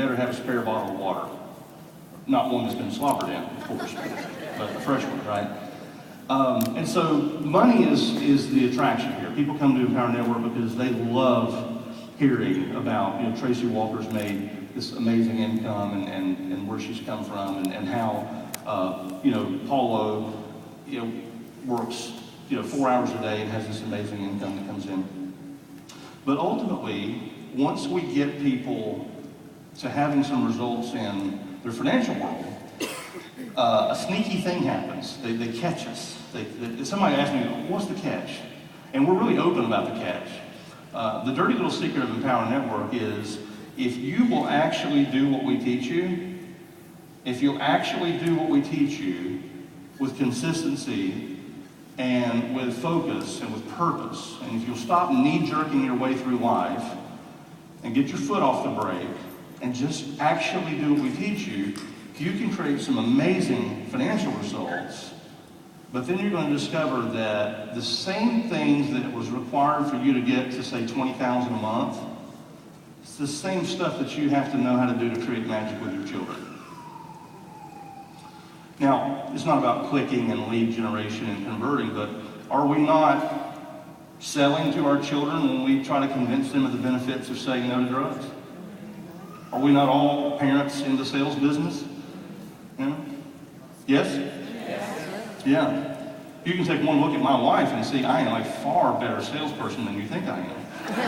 better have a spare bottle of water. Not one that's been slobbered in, of course, but a fresh one, right? And so money is the attraction here. People come to Empower Network because they love hearing about, Tracy Walker's made this amazing income and where she's come from and how, Paulo, works, 4 hours a day and has this amazing income that comes in. But ultimately, once we get people to having some results in their financial world, a sneaky thing happens. They catch us. Somebody asked me, what's the catch? And we're really open about the catch. The dirty little secret of Empower Network is if you will actually do what we teach you, if you'll actually do what we teach you with consistency and with focus and with purpose, and if you'll stop knee-jerking your way through life and get your foot off the brake and just actually do what we teach you, you can create some amazing financial results. But then you're going to discover that the same things that was required for you to get to, say, $20,000 a month, it's the same stuff that you have to know how to do to create magic with your children. Now, it's not about clicking and lead generation and converting, but are we not selling to our children when we try to convince them of the benefits of saying no to drugs? Are we not all parents in the sales business? Yes? Yeah. You can take one look at my wife and see I am a far better salesperson than you think I am.